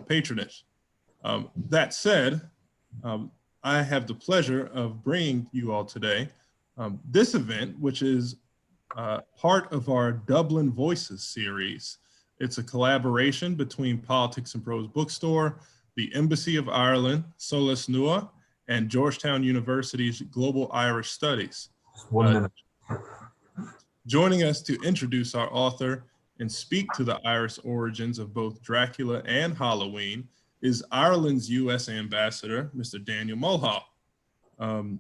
patronage. That said, I have the pleasure of bringing you all today this event, which is part of our Dublin Voices series. It's a collaboration between Politics and Prose Bookstore, the Embassy of Ireland, Solas Nua, and Georgetown University's Global Irish Studies. Just 1 minute. Joining us to introduce our author and speak to the Irish origins of both Dracula and Halloween is Ireland's U.S. Ambassador, Mr. Daniel Mulhall. And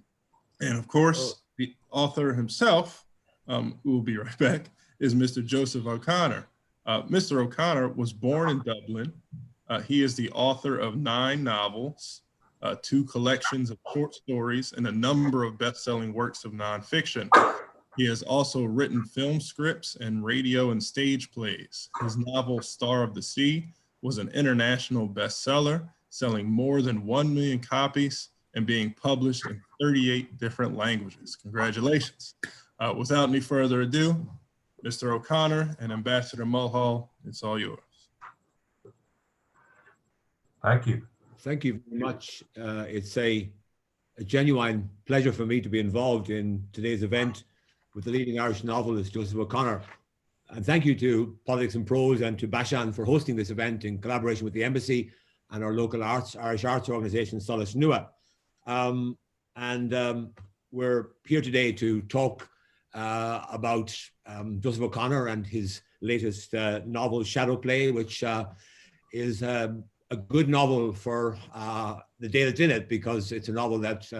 of course, the author himself, who will be right back, is Mr. Joseph O'Connor. Mr. O'Connor was born in Dublin. He is the author of 9 novels, 2 collections of short stories, and a number of best-selling works of nonfiction. He has also written film scripts and radio and stage plays. His novel, Star of the Sea, was an international bestseller, selling more than 1 million copies and being published in 38 different languages. Congratulations. Without any further ado, Mr. O'Connor and Ambassador Mulhall, it's all yours. Thank you. Thank you very much. It's a genuine pleasure for me to be involved in today's event with the leading Irish novelist, Joseph O'Connor. And thank you to Politics and Prose and to Bashan for hosting this event in collaboration with the Embassy and our local Irish arts organization, Solas Nua. We're here today to talk about Joseph O'Connor and his latest novel, SHADOWPLAY, which is a good novel for the day that's in it, because it's a novel that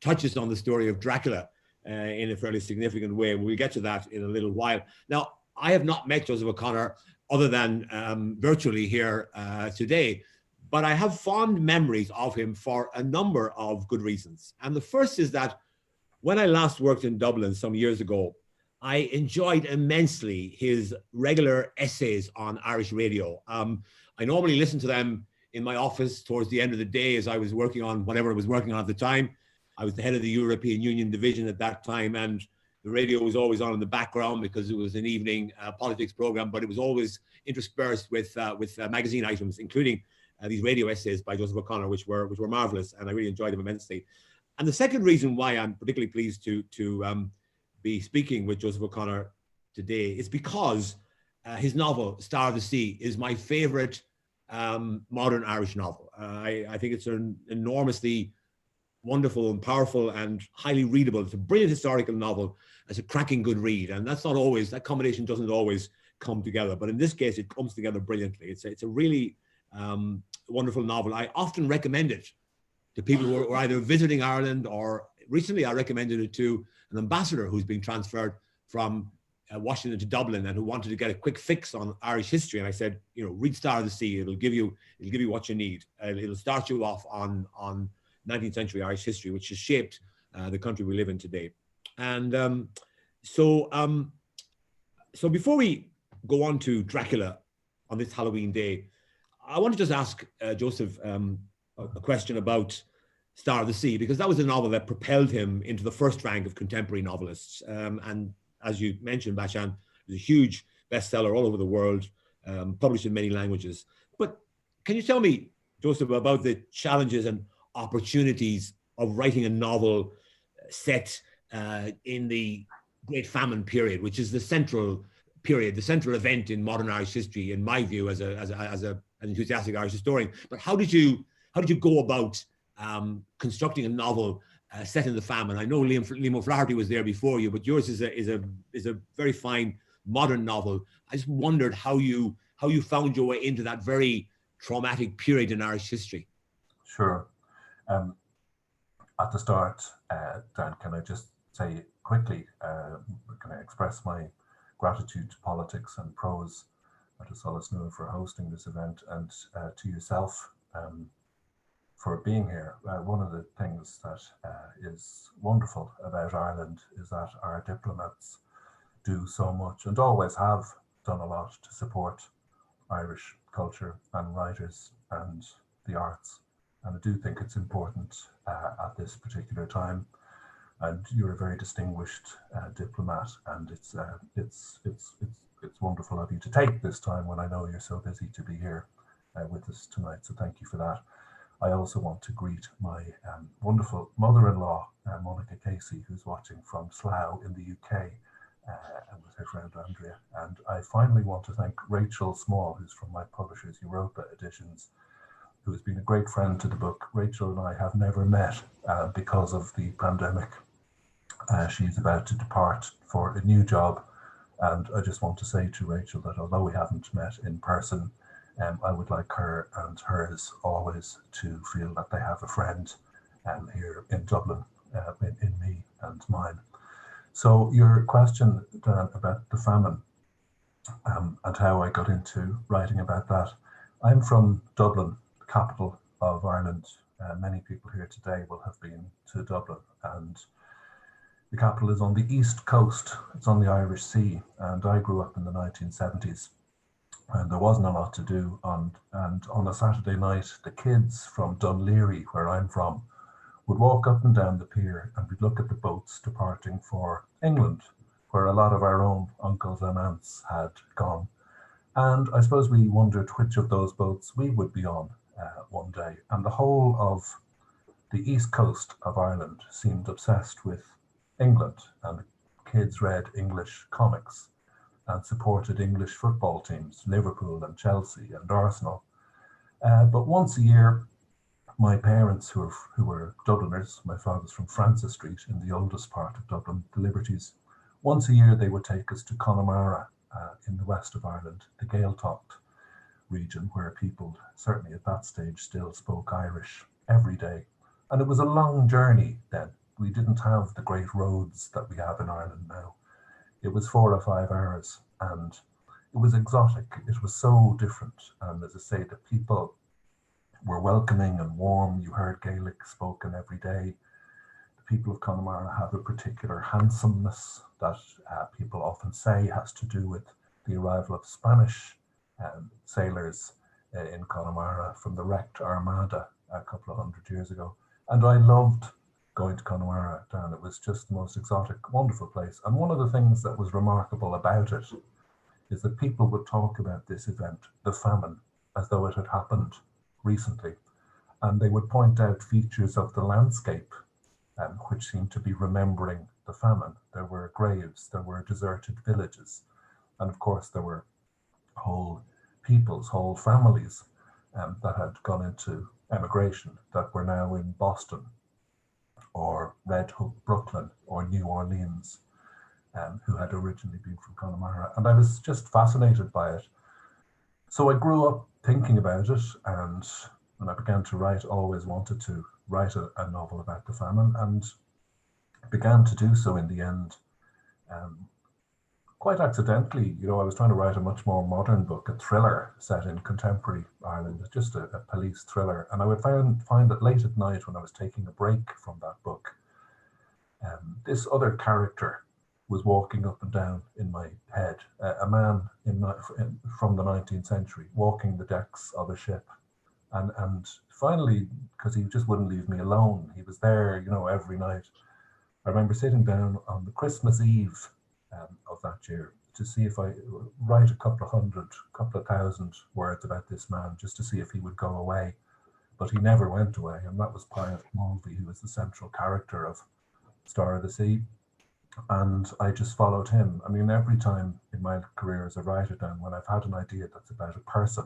touches on the story of Dracula in a fairly significant way. We'll get to that in a little while. Now, I have not met Joseph O'Connor other than virtually here today, but I have fond memories of him for a number of good reasons. And the first is that when I last worked in Dublin some years ago, I enjoyed immensely his regular essays on Irish radio. I normally listen to them in my office towards the end of the day as I was working on whatever I was working on at the time. I was the head of the European Union division at that time, and the radio was always on in the background because it was an evening politics program, but it was always interspersed with magazine items, including these radio essays by Joseph O'Connor, which were marvelous, and I really enjoyed them immensely. And the second reason why I'm particularly pleased to be speaking with Joseph O'Connor today is because his novel, Star of the Sea, is my favorite modern Irish novel. I think it's an enormously wonderful and powerful and highly readable. It's a brilliant historical novel. It's a cracking good read. And that's not always, that combination doesn't always come together. But in this case, it comes together brilliantly. It's a really wonderful novel. I often recommend it to people who are either visiting Ireland, or recently I recommended it to an ambassador who's been transferred from Washington to Dublin and who wanted to get a quick fix on Irish history. And I said, you know, read Star of the Sea. It'll give you what you need. It'll start you off on 19th century Irish history, which has shaped the country we live in today. And so before we go on to Dracula on this Halloween day, I want to just ask Joseph a question about Star of the Sea, because that was a novel that propelled him into the first rank of contemporary novelists. And as you mentioned, Bashan, it was a huge bestseller all over the world, published in many languages. But can you tell me, Joseph, about the challenges and opportunities of writing a novel set in the Great Famine period, which is the central period, the central event in modern Irish history, in my view, as an enthusiastic Irish historian? But how did you go about constructing a novel set in the famine? I know Liam O'Flaherty was there before you, but yours is a very fine modern novel. I just wondered how you found your way into that very traumatic period in Irish history. Sure. At the start, Dan, can I just say quickly, can I express my gratitude to Politics and Prose, to Solas Nua for hosting this event, and to yourself for being here. One of the things that is wonderful about Ireland is that our diplomats do so much, and always have done a lot, to support Irish culture and writers and the arts. And I do think it's important at this particular time. And you're a very distinguished diplomat, and it's wonderful of you to take this time when I know you're so busy to be here with us tonight, so thank you for that. I also want to greet my wonderful mother-in-law, Monica Casey, who's watching from Slough in the UK, and with her friend Andrea. And I finally want to thank Rachel Small, who's from my publishers, Europa Editions, who has been a great friend to the book. Rachel and I have never met because of the pandemic. She's about to depart for a new job. And I just want to say to Rachel that although we haven't met in person, I would like her and hers always to feel that they have a friend here in Dublin, in me and mine. So your question, Dan, about the famine and how I got into writing about that. I'm from Dublin, the capital of Ireland. Many people here today will have been to Dublin, and the capital is on the east coast. It's on the Irish Sea, and I grew up in the 1970s. And there wasn't a lot to do, and on a Saturday night, the kids from Dunleary, where I'm from, would walk up and down the pier, and we'd look at the boats departing for England, where a lot of our own uncles and aunts had gone. And I suppose we wondered which of those boats we would be on one day. And the whole of the east coast of Ireland seemed obsessed with England, and the kids read English comics and supported English football teams, Liverpool and Chelsea and Arsenal. But once a year, my parents, who were Dubliners, my father's from Francis Street in the oldest part of Dublin, the Liberties, once a year they would take us to Connemara in the west of Ireland, the Gaeltacht region, where people, certainly at that stage, still spoke Irish every day. And it was a long journey then. We didn't have the great roads that we have in Ireland now. It was 4 or 5 hours, and it was exotic. It was so different. And as I say, the people were welcoming and warm. You heard Gaelic spoken every day. The people of Connemara have a particular handsomeness that people often say has to do with the arrival of Spanish sailors in Connemara from the wrecked Armada a couple of 100 years ago. And I loved going to Connemara, Dan. It was just the most exotic, wonderful place. And one of the things that was remarkable about it is that people would talk about this event, the famine, as though it had happened recently. And they would point out features of the landscape which seemed to be remembering the famine. There were graves, there were deserted villages, and of course there were whole peoples, whole families that had gone into emigration that were now in Boston or Red Hook, Brooklyn, or New Orleans, who had originally been from Connemara. And I was just fascinated by it. So I grew up thinking about it, and when I began to write, always wanted to write a novel about the famine, and began to do so in the end. Quite accidentally, I was trying to write a much more modern book, a thriller set in contemporary Ireland, just a police thriller. And I would find that late at night when I was taking a break from that book, this other character was walking up and down in my head, a man from the 19th century, walking the decks of a ship. And finally, because he just wouldn't leave me alone, he was there, every night. I remember sitting down on the Christmas Eve of that year to see if I write a couple of thousand words about this man, just to see if he would go away. But he never went away, and that was Pius Mulvey, who was the central character of Star of the Sea. And I just followed him. I mean, every time in my career as a writer, Dan, when I've had an idea that's about a person,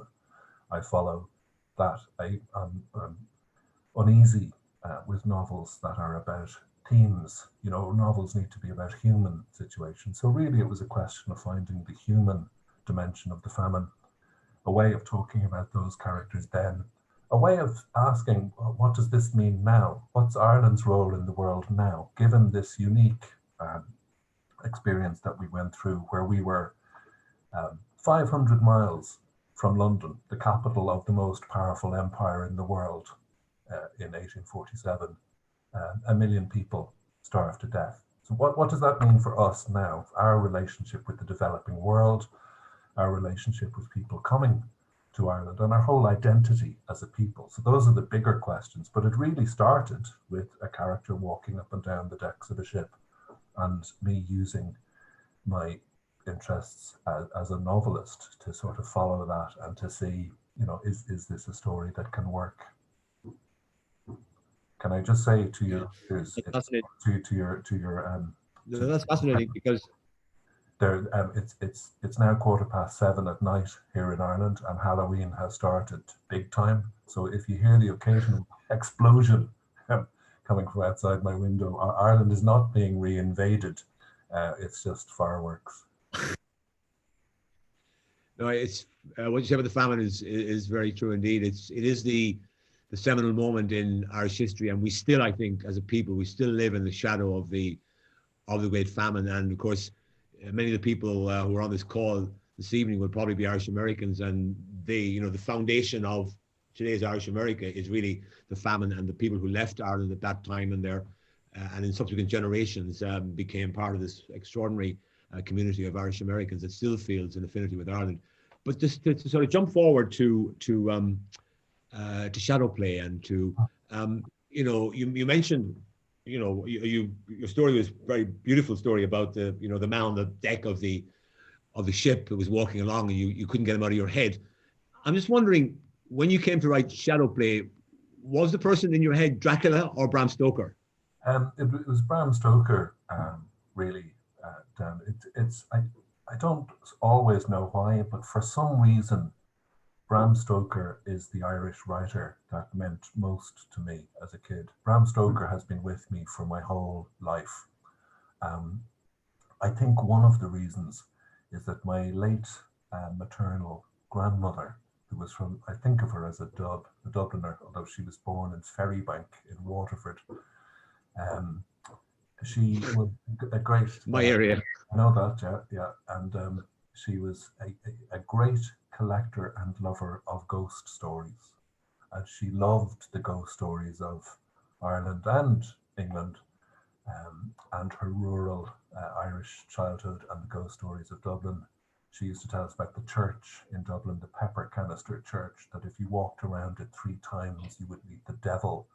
I follow that. I'm uneasy with novels that are about themes. Novels need to be about human situations. So really it was a question of finding the human dimension of the famine, a way of talking about those characters then, a way of asking, what does this mean now? What's Ireland's role in the world now, given this unique experience that we went through, where we were 500 miles from London, the capital of the most powerful empire in the world in 1847. 1 million people starved to death. So what does that mean for us now? Our relationship with the developing world, our relationship with people coming to Ireland, and our whole identity as a people. So those are the bigger questions, but it really started with a character walking up and down the decks of a ship, and me using my interests as a novelist to sort of follow that and to see is this a story that can work? Can I just say to your readers, to your No, that's fascinating because there it's now 7:15 at night here in Ireland, and Halloween has started big time. So if you hear the occasional explosion coming from outside my window, Ireland is not being reinvaded. It's just fireworks. No, it's what you said about the famine is very true indeed. It is the seminal moment in Irish history, and we still, I think, as a people, we still live in the shadow of the great famine. And of course, many of the people who are on this call this evening will probably be Irish Americans, and the foundation of today's Irish America is really the famine, and the people who left Ireland at that time and in subsequent generations became part of this extraordinary community of Irish Americans that still feels an affinity with Ireland. But just to sort of jump forward to SHADOWPLAY and to you mentioned your story was a very beautiful story about the man on the deck of the ship who was walking along and you couldn't get him out of your head. I'm just wondering, when you came to write SHADOWPLAY, was the person in your head Dracula or Bram Stoker? It was Bram Stoker, really. Dan. I don't always know why, but for some reason, Bram Stoker is the Irish writer that meant most to me as a kid. Bram Stoker has been with me for my whole life. I think one of the reasons is that my late maternal grandmother, who was from, I think of her as a Dubliner, although she was born in Ferrybank in Waterford. She was a great... My area. I know that, yeah. And she was a great collector and lover of ghost stories. And she loved the ghost stories of Ireland and England, and her rural Irish childhood and the ghost stories of Dublin. She used to tell us about the church in Dublin, the Pepper Canister Church, that if you walked around it 3 times, you would meet the devil.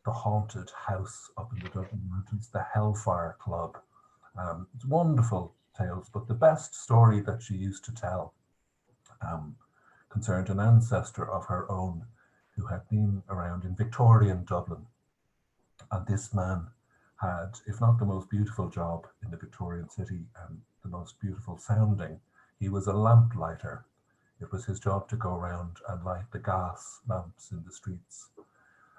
The haunted house up in the Dublin Mountains, the Hellfire Club. It's wonderful tales, but the best story that she used to tell concerned an ancestor of her own who had been around in Victorian Dublin. And this man had, if not the most beautiful job in the Victorian city and the most beautiful sounding, he was a lamplighter. It was his job to go around and light the gas lamps in the streets.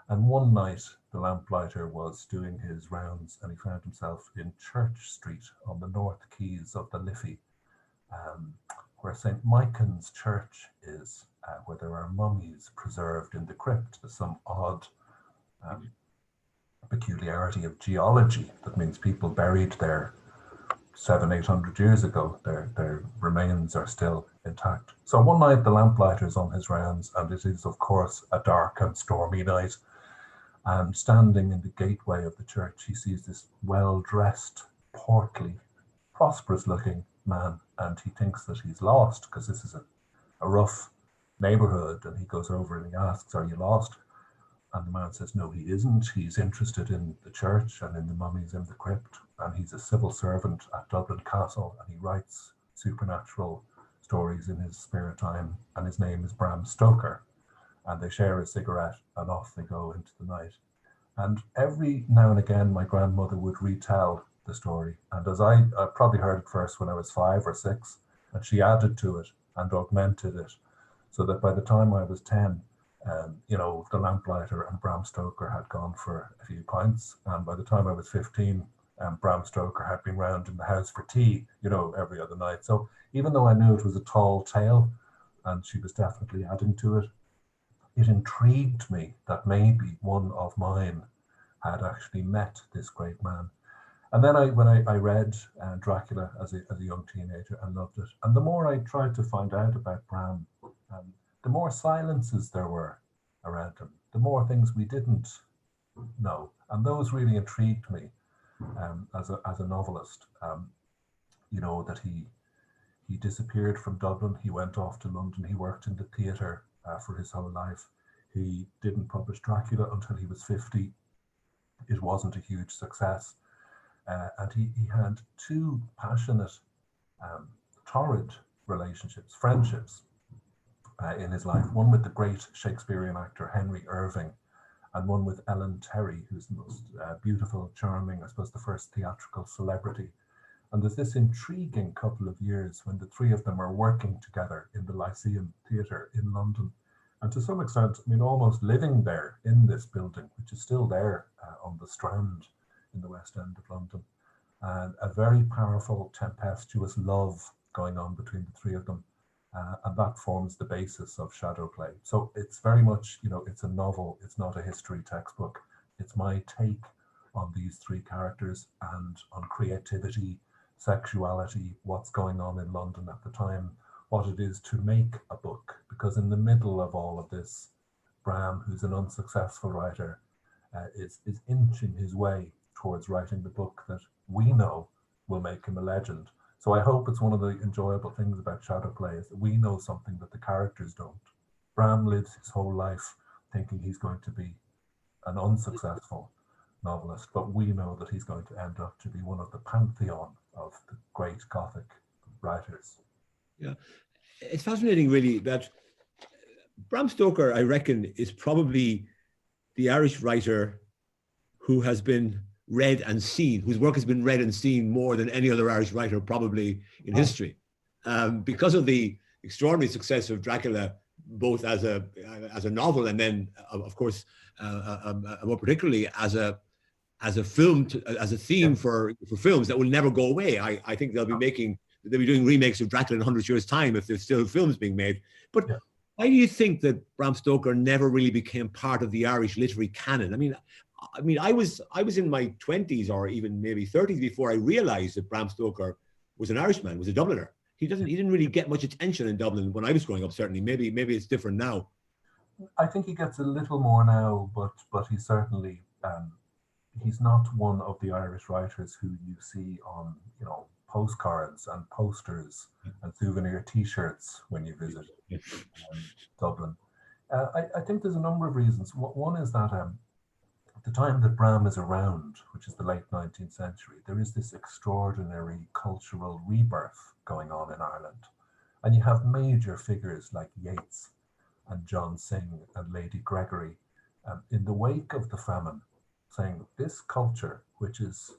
And one night, the lamplighter was doing his rounds and he found himself in Church Street on the north quays of the Liffey, where St. Michan's Church is, where there are mummies preserved in the crypt. There's some odd peculiarity of geology that means people buried there 700-800 years ago, their remains are still intact. So one night the lamplighter is on his rounds, and it is of course a dark and stormy night. And standing in the gateway of the church, he sees this well-dressed, portly, prosperous-looking man, and he thinks that he's lost because this is a rough neighborhood. And he goes over and he asks, "Are you lost?" And the man says, "No, he isn't. He's interested in the church and in the mummies in the crypt, and he's a civil servant at Dublin Castle, and he writes supernatural stories in his spare time, and his name is Bram Stoker." And they share a cigarette and off they go into the night. And every now and again, my grandmother would retell the story. And as I probably heard it first when I was 5 or 6, and she added to it and augmented it, so that by the time I was 10, the lamplighter and Bram Stoker had gone for a few pints. And by the time I was 15, Bram Stoker had been round in the house for tea, every other night. So even though I knew it was a tall tale, and she was definitely adding to it, it intrigued me that maybe one of mine had actually met this great man. And then when I read Dracula as a young teenager, I loved it. And the more I tried to find out about Bram, the more silences there were around him, the more things we didn't know. And those really intrigued me as a novelist. That he disappeared from Dublin, he went off to London, he worked in the theatre for his whole life. He didn't publish Dracula until he was 50. It wasn't a huge success. And he had 2 passionate, torrid relationships, friendships, in his life, one with the great Shakespearean actor Henry Irving, and one with Ellen Terry, who's the most beautiful, charming, I suppose the first theatrical celebrity. And there's this intriguing couple of years when the three of them are working together in the Lyceum Theatre in London. And to some extent, I mean, almost living there in this building, which is still there on the Strand in the West End of London. And a very powerful, tempestuous love going on between the three of them. And that forms the basis of SHADOWPLAY. So it's very much, you know, it's a novel, it's not a history textbook. It's my take on these three characters and on creativity, sexuality, what's going on in London at the time, what it is to make a book. Because in the middle of all of this, Bram, who's an unsuccessful writer, is inching his way towards writing the book that we know will make him a legend. So I hope it's one of the enjoyable things about SHADOWPLAY is that we know something that the characters don't. Bram lives his whole life thinking he's going to be an unsuccessful novelist, but we know that he's going to end up to be one of the pantheon of the great Gothic writers. Yeah, it's fascinating really that Bram Stoker, I reckon, is probably the Irish writer who has been read and seen, whose work has been read and seen more than any other Irish writer probably in history, because of the extraordinary success of Dracula, both as a novel and then, of course, more particularly as a film, as a theme for films that will never go away. I think they'll be doing remakes of Dracula in 100 years' time if there's still films being made. But why do you think that Bram Stoker never really became part of the Irish literary canon? I mean, I was in my 20s or even maybe 30s before I realized that Bram Stoker was an Irishman, was a Dubliner. He didn't really get much attention in Dublin when I was growing up. Certainly, maybe it's different now. I think he gets a little more now, but he's certainly he's not one of the Irish writers who you see on, you know, postcards and posters and souvenir T-shirts when you visit Dublin. I think there's a number of reasons. One is that at the time that Bram is around, which is the late 19th century, there is this extraordinary cultural rebirth going on in Ireland. And you have major figures like Yeats and John Synge and Lady Gregory in the wake of the famine, saying this culture, which is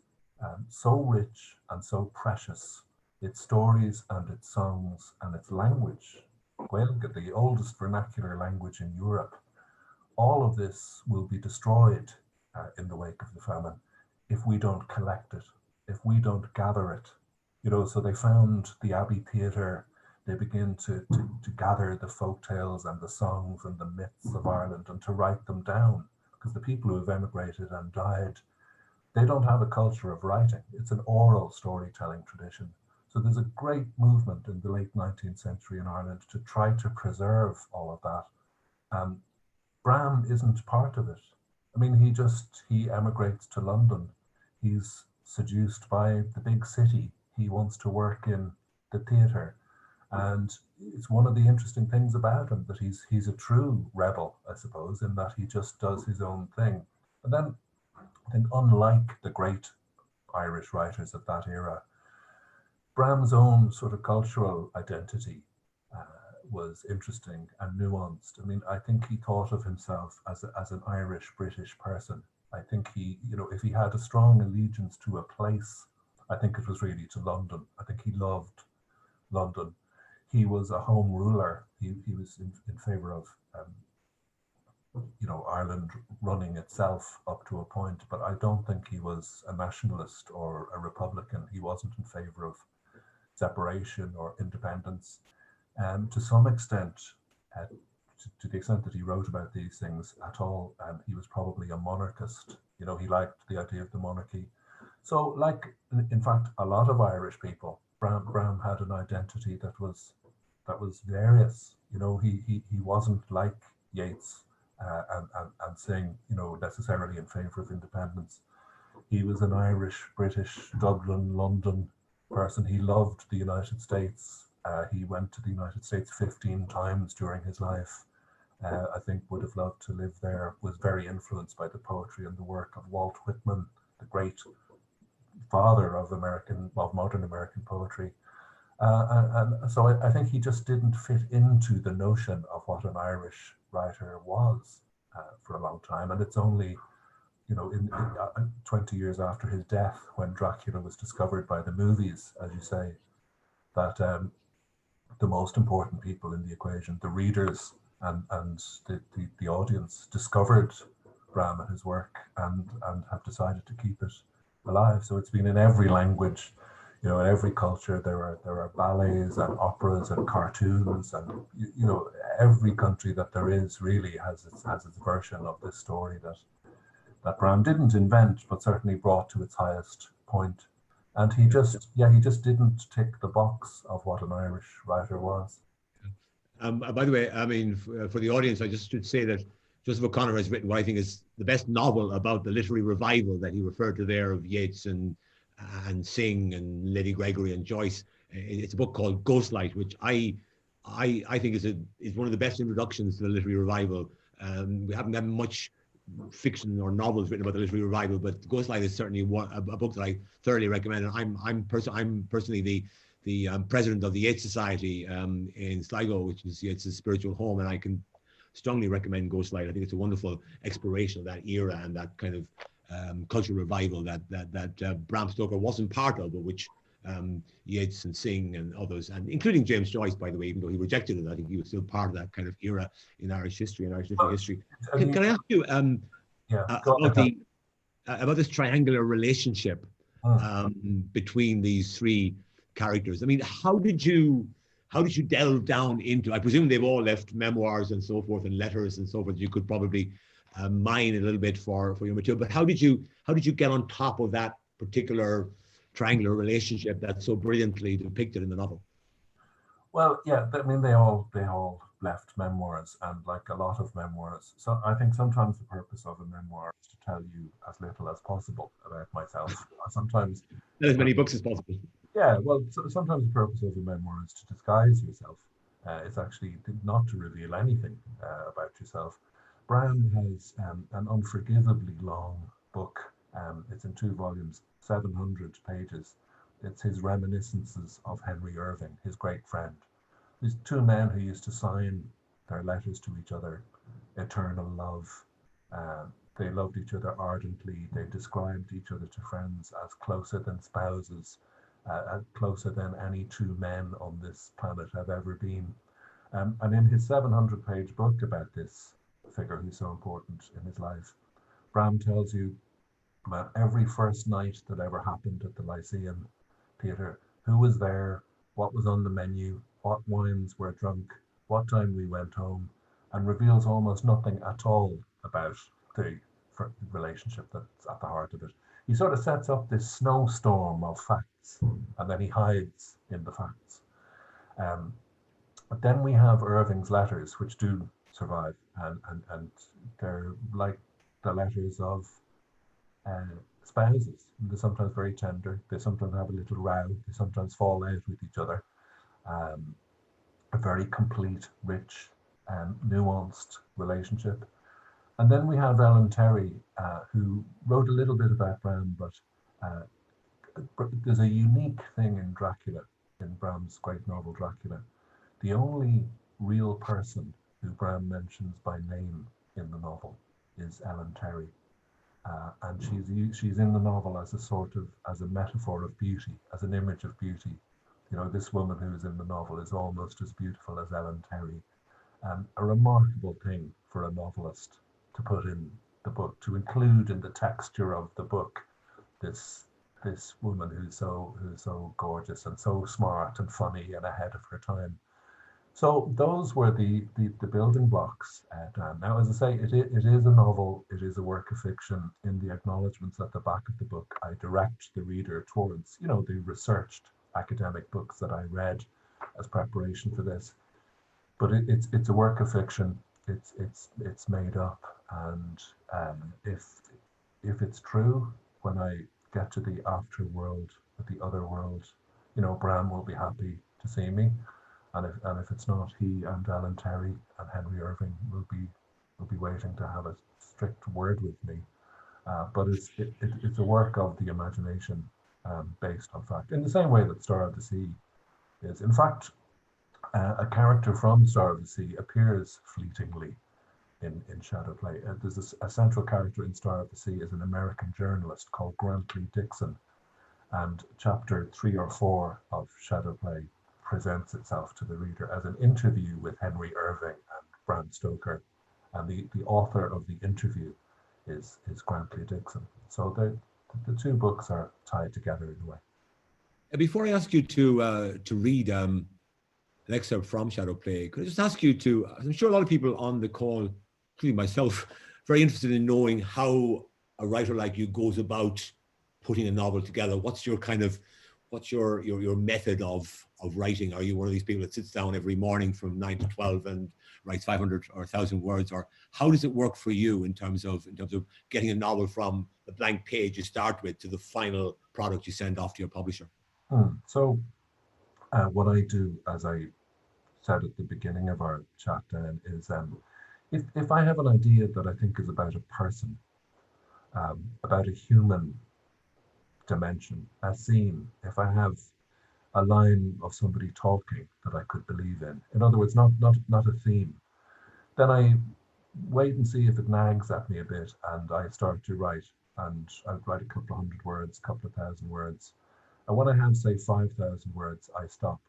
so rich and so precious, its stories and its songs and its language, Gaeilge, the oldest vernacular language in Europe, all of this will be destroyed in the wake of the famine if we don't collect it, if we don't gather it. You know, so they found the Abbey Theatre, they begin to gather the folk tales and the songs and the myths of Ireland and to write them down, because the people who have emigrated and died, they don't have a culture of writing. It's an oral storytelling tradition. So there's a great movement in the late 19th century in Ireland to try to preserve all of that. Bram isn't part of it. I mean, he emigrates to London. He's seduced by the big city. He wants to work in the theatre. And it's one of the interesting things about him that he's a true rebel, I suppose, in that he just does his own thing. And then I think, unlike the great Irish writers of that era, Bram's own sort of cultural identity was interesting and nuanced. I mean, I think he thought of himself as an Irish-British person. I think he, you know, if he had a strong allegiance to a place, I think it was really to London. I think he loved London. He was a home ruler. He was in favor of, you know, Ireland running itself up to a point, but I don't think he was a nationalist or a Republican. He wasn't in favor of separation or independence. To some extent, to the extent that he wrote about these things at all, he was probably a monarchist. You know, he liked the idea of the monarchy. So, like, in fact, a lot of Irish people, Bram had an identity that was various. You know, he wasn't like Yeats and Synge, you know, necessarily in favor of independence. He was an Irish, British, Dublin, London person. He loved the United States. He went to the United States 15 times during his life. I think would have loved to live there, was very influenced by the poetry and the work of Walt Whitman, the great father of modern American poetry. And so I think he just didn't fit into the notion of what an Irish writer was for a long time. And it's only, in 20 years after his death, when Dracula was discovered by the movies, as you say, that the most important people in the equation, the readers and the audience, discovered Bram and his work and have decided to keep it alive. So it's been in every language, in every culture. There are ballets and operas and cartoons, and every country that there is really has its version of this story that Bram didn't invent, but certainly brought to its highest point. And he just didn't tick the box of what an Irish writer was. By the way, I mean, for the audience, I just should say that Joseph O'Connor has written what I think is the best novel about the literary revival that he referred to there of Yeats and Synge and Lady Gregory and Joyce. It's a book called Ghostlight, which I think is one of the best introductions to the literary revival. We haven't had much fiction or novels written about the literary revival, but Ghostlight is certainly a book that I thoroughly recommend. And I'm personally the president of the Yeats Society in Sligo, which is Yeats' spiritual home, and I can strongly recommend Ghostlight. I think it's a wonderful exploration of that era and that kind of cultural revival that Bram Stoker wasn't part of, but which Yeats and Synge and others, and including James Joyce, by the way, even though he rejected it, I think he was still part of that kind of era in Irish history and Irish literary history. Can I ask you about this triangular relationship between these three characters? I mean, how did you delve down into? I presume they've all left memoirs and so forth and letters and so forth. You could probably mine a little bit for your material, but how did you get on top of that particular triangular relationship that's so brilliantly depicted in the novel? Well, yeah, I mean, they all left memoirs, and like a lot of memoirs. So I think sometimes the purpose of a memoir is to tell you as little as possible about myself. Sometimes as many books as possible. Yeah, well, sometimes the purpose of a memoir is to disguise yourself. It's actually not to reveal anything about yourself. Bram has an unforgivably long book. It's in 2 volumes, 700 pages. It's his reminiscences of Henry Irving, his great friend. These 2 men who used to sign their letters to each other, eternal love. They loved each other ardently. They described each other to friends as closer than spouses, closer than any 2 men on this planet have ever been. And in his 700-page book about this figure who's so important in his life, Bram tells you about every first night that ever happened at the Lyceum Theatre, who was there, what was on the menu, what wines were drunk, what time we went home, and reveals almost nothing at all about the relationship that's at the heart of it. He sort of sets up this snowstorm of facts, and then he hides in the facts. But then we have Irving's letters, which do survive, and they're like the letters of spouses. They're sometimes very tender. They sometimes have a little row. They sometimes fall out with each other. A very complete, rich, nuanced relationship. And then we have Ellen Terry, who wrote a little bit about Bram, but there's a unique thing in Dracula, in Bram's great novel Dracula. The only real person who Bram mentions by name in the novel is Ellen Terry. And she's in the novel as a metaphor of beauty, as an image of beauty. This woman who is in the novel is almost as beautiful as Ellen Terry. A remarkable thing for a novelist to put in the book, to include in the texture of the book this woman who's so gorgeous and so smart and funny and ahead of her time. So those were the building blocks. Now, as I say, it is a novel, it is a work of fiction. In the acknowledgements at the back of the book, I direct the reader towards, the researched academic books that I read as preparation for this. But it's a work of fiction. It's made up, and if it's true, when I get to the afterworld, the other world, Bram will be happy to see me. And if it's not, he and Ellen Terry and Henry Irving will be waiting to have a strict word with me. But it's a work of the imagination, based on fact, in the same way that Star of the Sea is. In fact, a character from Star of the Sea appears fleetingly in SHADOWPLAY. There's a central character in Star of the Sea is an American journalist called Grantley Dixon, and chapter 3 or 4 of SHADOWPLAY presents itself to the reader as an interview with Henry Irving and Bram Stoker, and the author of the interview is Grantley Dixon. So the two books are tied together in a way. Before I ask you to read an excerpt from SHADOWPLAY, could I just ask you to, I'm sure a lot of people on the call, including myself, very interested in knowing how a writer like you goes about putting a novel together. What's your method of writing? Are you one of these people that sits down every morning from 9 to 12 and writes 500 or 1,000 words, or how does it work for you in terms of getting a novel from the blank page you start with to the final product you send off to your publisher? So what I do, as I said at the beginning of our chat, Dan, is if I have an idea that I think is about a person, about a human dimension, a scene, if I have a line of somebody talking that I could believe in other words, not a theme, then I wait and see if it nags at me a bit, and I start to write, and I'll write a couple of hundred words, a couple of thousand words. And when I have, say, 5,000 words, I stop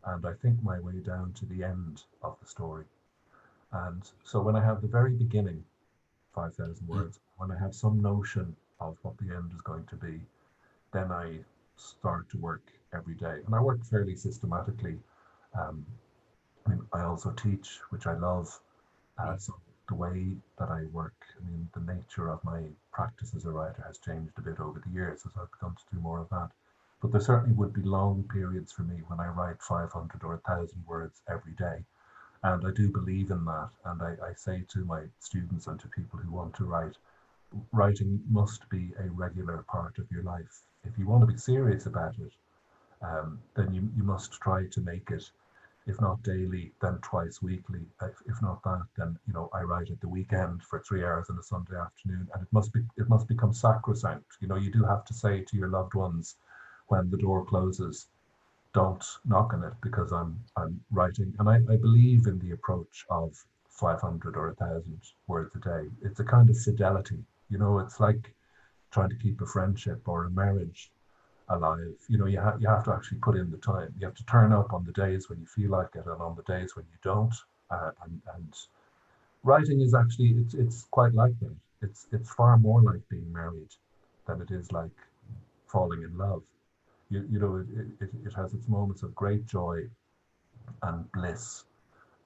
and I think my way down to the end of the story. And so when I have the very beginning, 5,000 words, when I have some notion of what the end is going to be, then I start to work every day. And I work fairly systematically. I also teach, which I love. So the way that I work, the nature of my practice as a writer has changed a bit over the years as I've begun to do more of that. But there certainly would be long periods for me when I write 500 or 1,000 words every day. And I do believe in that. And I say to my students and to people who want to write, writing must be a regular part of your life. If you want to be serious about it, then you must try to make it, if not daily, then twice weekly. If not that, then I write at the weekend for 3 hours on a Sunday afternoon, and it must become sacrosanct. You do have to say to your loved ones when the door closes, don't knock on it, because I'm writing. And I believe in the approach of 500 or 1,000 words a day. It's a kind of fidelity. It's like trying to keep a friendship or a marriage alive. You have to actually put in the time. You have to turn up on the days when you feel like it and on the days when you don't. And writing is actually, it's quite like that. It's far more like being married than it is like falling in love. It has its moments of great joy and bliss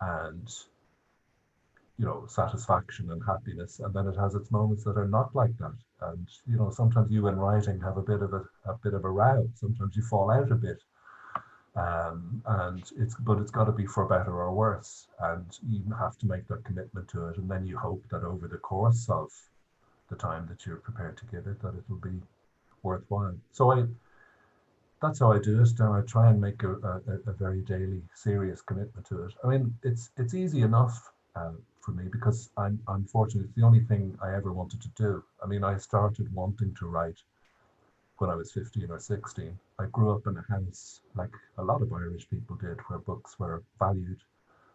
and satisfaction and happiness, and then it has its moments that are not like that. And sometimes you and writing have a bit of a row. Sometimes you fall out a bit, and it's got to be for better or worse, and you have to make that commitment to it, and then you hope that over the course of the time that you're prepared to give it, that it'll be worthwhile. So that's how I do it, and I try and make a very daily, serious commitment to it. It's easy enough for me, because I'm fortunate. It's the only thing I ever wanted to do. I started wanting to write when I was 15 or 16. I grew up in a house, like a lot of Irish people did, where books were valued.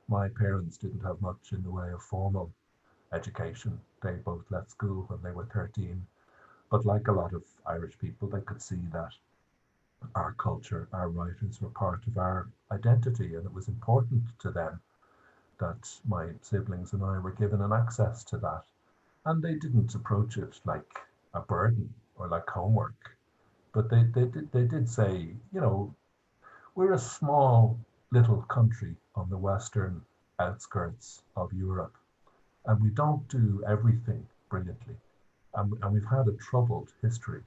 My parents didn't have much in the way of formal education. They both left school when they were 13. But like a lot of Irish people, they could see that our culture, our writers were part of our identity, and it was important to them that my siblings and I were given an access to that. And they didn't approach it like a burden or like homework, but they did say, we're a small little country on the western outskirts of Europe, and we don't do everything brilliantly, and we've had a troubled history,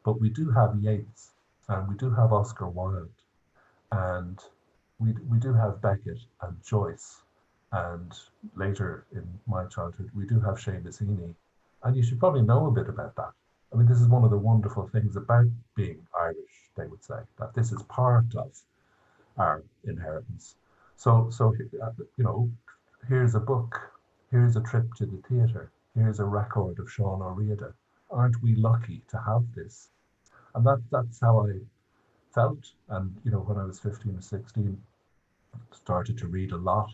but we do have Yeats, and we do have Oscar Wilde, and we do have Beckett and Joyce, and later in my childhood we do have Seamus Heaney, and you should probably know a bit about that. This is one of the wonderful things about being Irish, they would say, that this is part of our inheritance. So here's a book, here's a trip to the theatre, here's a record of Sean O'Riordan. Aren't we lucky to have this? And that's how I felt. And, you know, when I was 15 or 16, started to read a lot.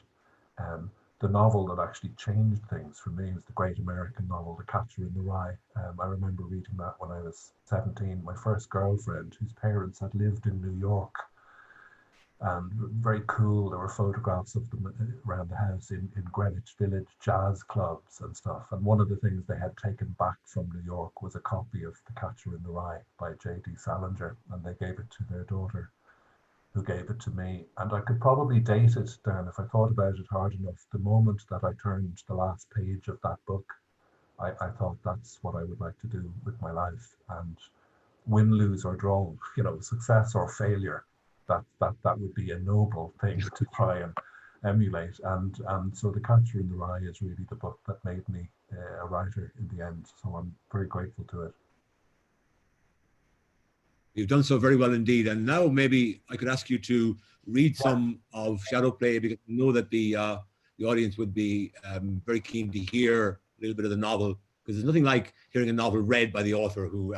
The novel that actually changed things for me was the great American novel, The Catcher in the Rye. I remember reading that when I was 17. My first girlfriend, whose parents had lived in New York, and very cool. There were photographs of them around the house in Greenwich Village jazz clubs and stuff. And one of the things they had taken back from New York was a copy of The Catcher in the Rye by J.D. Salinger, and they gave it to their daughter, who gave it to me. And I could probably date it, Dan, if I thought about it hard enough. The moment that I turned the last page of that book, I thought that's what I would like to do with my life. And win, lose or draw, you know, success or failure, that would be a noble thing to try and emulate. And so The Catcher in the Rye is really the book that made me a writer in the end. So I'm very grateful to it. You've done so very well indeed. And now maybe I could ask you to read some of Shadowplay, because I know that the audience would be very keen to hear a little bit of the novel, because there's nothing like hearing a novel read by the author who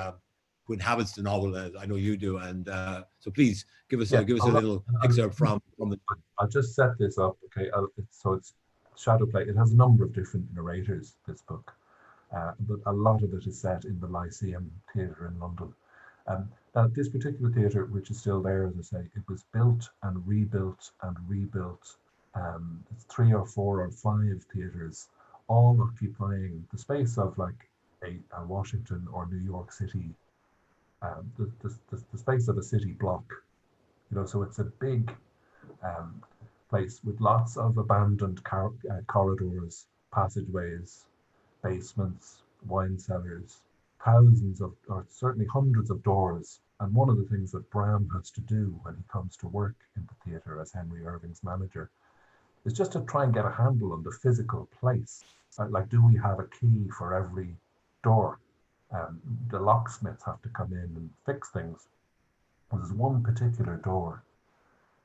inhabits the novel, as I know you do. And so please give us a little excerpt from the. I'll just set this up, okay? So it's Shadowplay. It has a number of different narrators, this book, but a lot of it is set in the Lyceum Theatre in London. Now, this particular theatre, which is still there, as I say, it was built and rebuilt and rebuilt. It's 3 or 4 or 5 theatres, all occupying the space of like a Washington or New York City, the space of a city block. You know, so it's a big place with lots of abandoned corridors, passageways, basements, wine cellars, thousands of, or certainly hundreds of doors. And one of the things that Bram has to do when he comes to work in the theatre as Henry Irving's manager is just to try and get a handle on the physical place. Like, do we have a key for every door? The locksmiths have to come in and fix things. There's one particular door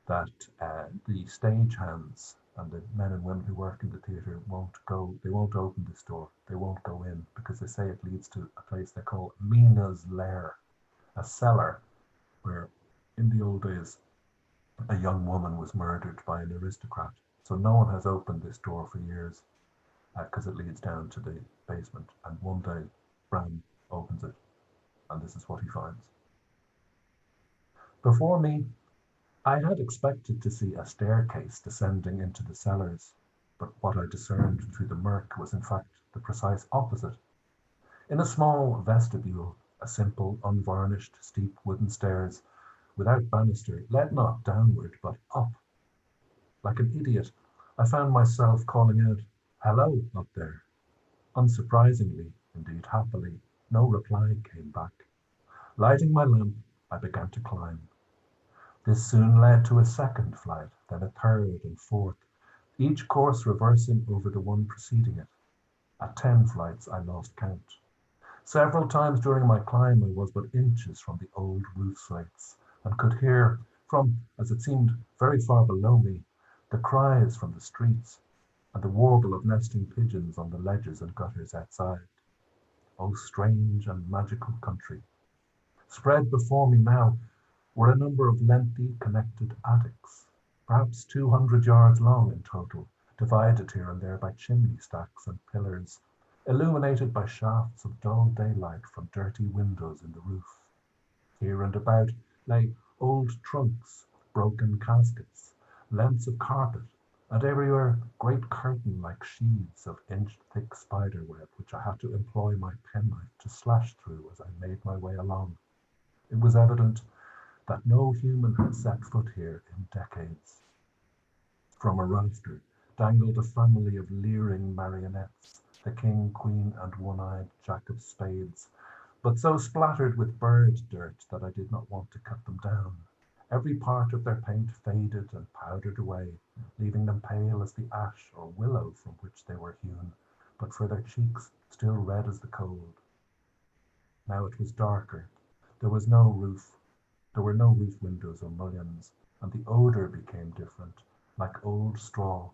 that the stagehands and the men and women who work in the theatre they won't open this door. They won't go in because they say it leads to a place they call Mina's Lair, a cellar where in the old days a young woman was murdered by an aristocrat. So no one has opened this door for years because it leads down to the basement. And one day Bram opens it and this is what he finds. Before me, I had expected to see a staircase descending into the cellars, but what I discerned through the murk was in fact the precise opposite. In a small vestibule, a simple, unvarnished, steep wooden stairs, without banister, led not downward, but up. Like an idiot, I found myself calling out, "Hello, up there." Unsurprisingly, indeed happily, no reply came back. Lighting my lamp, I began to climb. This soon led to a second flight, then a third and fourth, each course reversing over the one preceding it. At 10 flights, I lost count. Several times during my climb, I was but inches from the old roof slates and could hear, from, as it seemed, very far below me, the cries from the streets and the warble of nesting pigeons on the ledges and gutters outside. Oh, strange and magical country. Spread before me now were a number of lengthy connected attics, perhaps 200 yards long in total, divided here and there by chimney stacks and pillars, illuminated by shafts of dull daylight from dirty windows in the roof. Here and about lay old trunks, broken caskets, lengths of carpet, and everywhere great curtain-like sheaths of inch-thick spiderweb, which I had to employ my penknife to slash through as I made my way along. It was evident that no human had set foot here in decades. From a rafter dangled a family of leering marionettes, the king, queen, and one-eyed jack of spades, but so splattered with bird dirt that I did not want to cut them down. Every part of their paint faded and powdered away, leaving them pale as the ash or willow from which they were hewn, but for their cheeks still red as the cold. Now it was darker. There was no roof. There were no roof windows or mullions, and the odour became different, like old straw.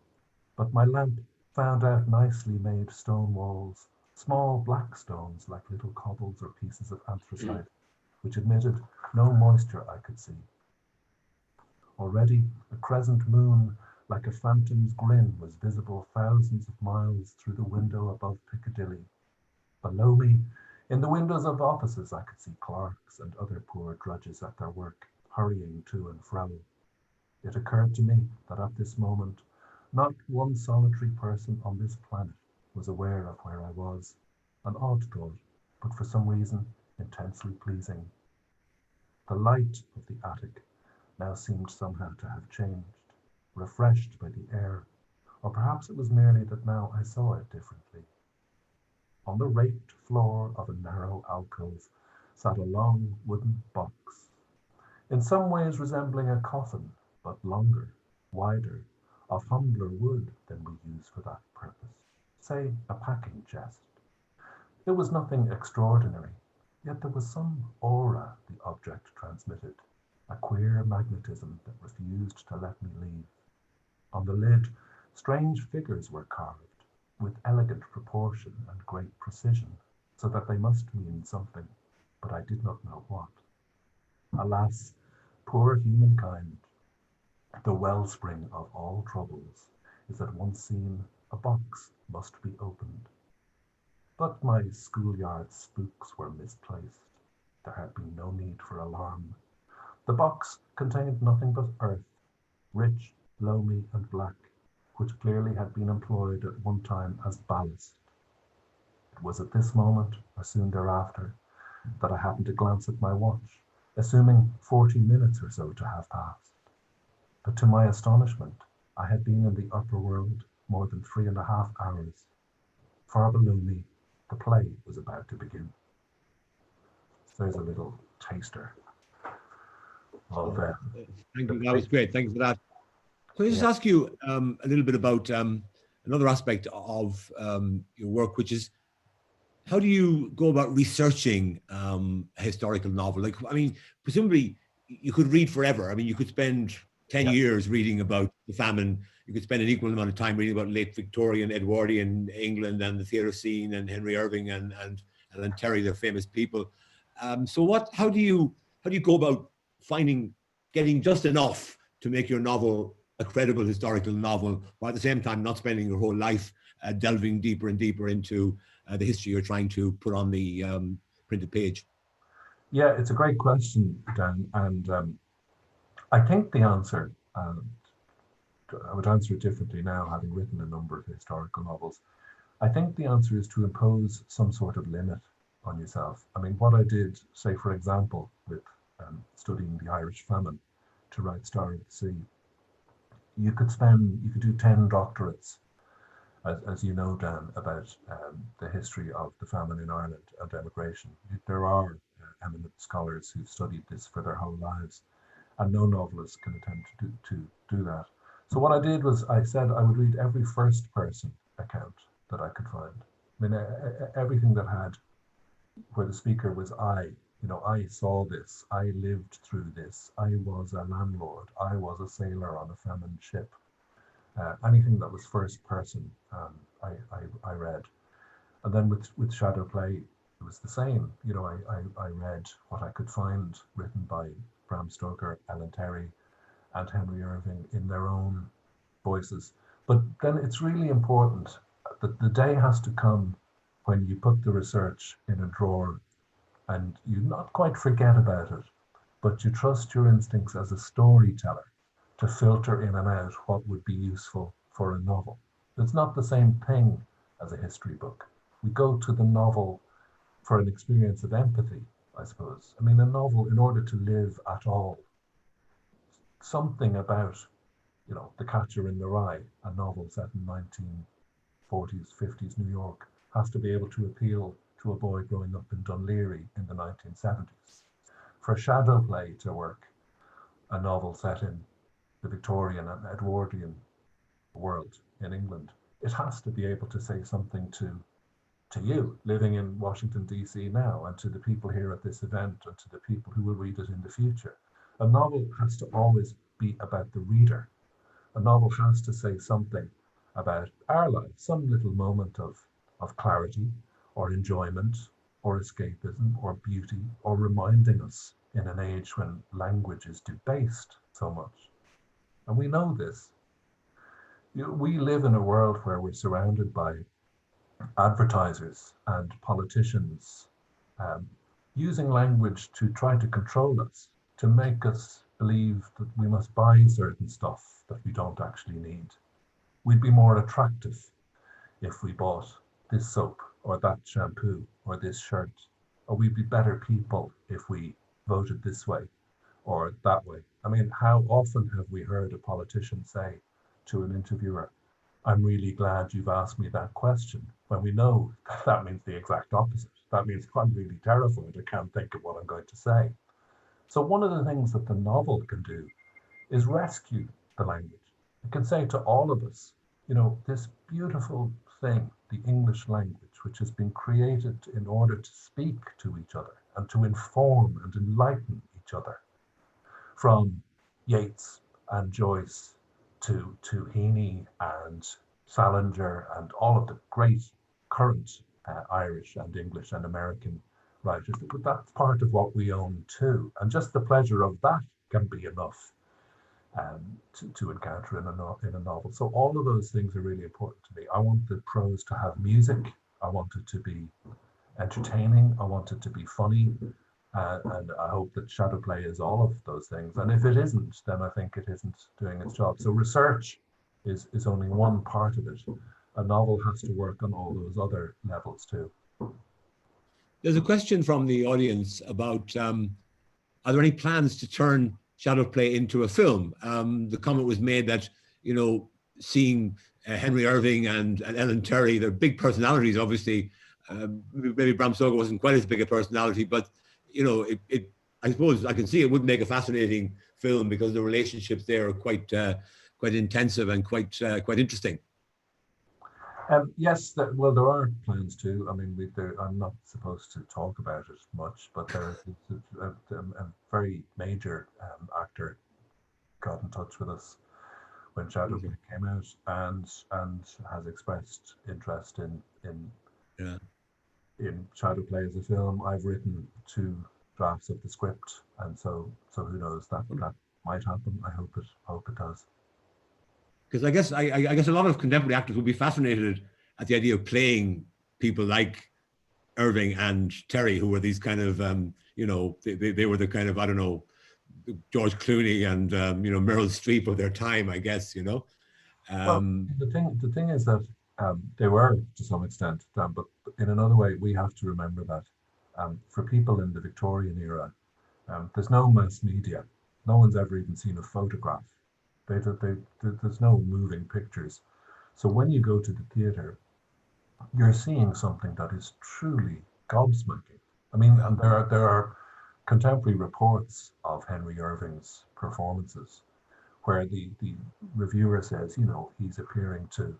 But my lamp found out nicely made stone walls, small black stones like little cobbles or pieces of anthracite, which admitted no moisture I could see, Already a crescent moon, like a phantom's grin, was visible thousands of miles through the window above Piccadilly. Below me, in the windows of offices, I could see clerks and other poor drudges at their work, hurrying to and fro. It occurred to me that at this moment, not one solitary person on this planet was aware of where I was. An odd thought, but for some reason intensely pleasing. The light of the attic now seemed somehow to have changed, refreshed by the air, or perhaps it was merely that now I saw it differently. On the raked floor of a narrow alcove sat a long wooden box, in some ways resembling a coffin, but longer, wider, of humbler wood than we use for that purpose, say a packing chest. It was nothing extraordinary, yet there was some aura the object transmitted, a queer magnetism that refused to let me leave. On the lid, strange figures were carved, with elegant proportion and great precision, so that they must mean something, but I did not know what. Alas, poor humankind, the wellspring of all troubles, is that once seen, a box must be opened. But my schoolyard spooks were misplaced. There had been no need for alarm. The box contained nothing but earth, rich, loamy, and black, which clearly had been employed at one time as ballast. It was at this moment, or soon thereafter, that I happened to glance at my watch, assuming 40 minutes or so to have passed. But to my astonishment, I had been in the upper world more than 3.5 hours. Far below me, the play was about to begin. So there's a little taster of Thank you. That was great. Thanks for that. Can I just ask you a little bit about another aspect of your work, which is how do you go about researching a historical novel? Like, I mean, presumably you could read forever. I mean, you could spend 10 years reading about the famine. You could spend an equal amount of time reading about late Victorian, Edwardian England and the theatre scene and Henry Irving and Ellen Terry, their famous people. So how do you go about getting just enough to make your novel a credible historical novel, while at the same time not spending your whole life delving deeper and deeper into the history you're trying to put on the printed page? Yeah, it's a great question, Dan, and I think the answer, I would answer it differently now, having written a number of historical novels. I think the answer is to impose some sort of limit on yourself. I mean, what I did, say, for example, with studying the Irish famine to write Star of the Sea, you could do 10 doctorates, as you know, Dan, about the history of the famine in Ireland and emigration. There are eminent scholars who've studied this for their whole lives, and no novelist can attempt to do that. So what I did was I said I would read every first person account that I could find. I mean, everything that had, where the speaker was I, I saw this, I lived through this, I was a landlord, I was a sailor on a famine ship. Anything that was first person, I read. And then with SHADOWPLAY, it was the same. I read what I could find written by Bram Stoker, Ellen Terry, and Henry Irving in their own voices. But then it's really important that the day has to come when you put the research in a drawer and you not quite forget about it, but you trust your instincts as a storyteller to filter in and out what would be useful for a novel. It's not the same thing as a history book. We go to the novel for an experience of empathy, I suppose. I mean, a novel, in order to live at all, something about, The Catcher in the Rye, a novel set in 1940s, 50s New York, has to be able to appeal to a boy growing up in Dunleary in the 1970s. For SHADOWPLAY to work, a novel set in the Victorian and Edwardian world in England, it has to be able to say something to you living in Washington, D.C. now, and to the people here at this event, and to the people who will read it in the future. A novel has to always be about the reader. A novel has to say something about our lives, some little moment of clarity or enjoyment or escapism or beauty, or reminding us in an age when language is debased so much And we know this. We live in a world where we're surrounded by advertisers and politicians using language to try to control us, to make us believe that we must buy certain stuff that we don't actually need. We'd be more attractive if we bought this soap or that shampoo or this shirt, or we'd be better people if we voted this way or that way. I mean, how often have we heard a politician say to an interviewer, "I'm really glad you've asked me that question," when we know that means the exact opposite. That means I'm really terrified, I can't think of what I'm going to say. So one of the things that the novel can do is rescue the language. It can say to all of us, you know, this beautiful thing, the English language, which has been created in order to speak to each other and to inform and enlighten each other, from Yeats and Joyce to Heaney and Salinger and all of the great current Irish and English and American writers. But that's part of what we own too. And just the pleasure of that can be enough to encounter in a novel. So all of those things are really important to me. I want the prose to have music. I want it to be entertaining. I want it to be funny. And I hope that SHADOWPLAY is all of those things. And if it isn't, then I think it isn't doing its job. So research is only one part of it. A novel has to work on all those other levels too. There's a question from the audience about, are there any plans to turn SHADOWPLAY into a film? The comment was made that, you know, seeing Henry Irving and Ellen Terry, they're big personalities, obviously. Maybe Bram Stoker wasn't quite as big a personality, but, you know, I suppose I can see it would make a fascinating film because the relationships there are quite intensive and quite interesting. Yes, well, there are plans too. I mean, I'm not supposed to talk about it much, but there's a very major actor got in touch with us when SHADOWPLAY came out and has expressed interest in SHADOWPLAY as a film. I've written 2 drafts of the script, and so who knows, that might happen. I hope it does. Because I guess a lot of contemporary actors would be fascinated at the idea of playing people like Irving and Terry, who were these kind of, you know, they were the kind of, I don't know, George Clooney and, you know, Meryl Streep of their time, I guess, you know. Well, the thing is that they were to some extent, but in another way, we have to remember that for people in the Victorian era, there's no mass media. No one's ever even seen a photograph. There's no moving pictures. So when you go to the theatre, you're seeing something that is truly gobsmacking. I mean, and there are contemporary reports of Henry Irving's performances where the reviewer says, you know, he's appearing to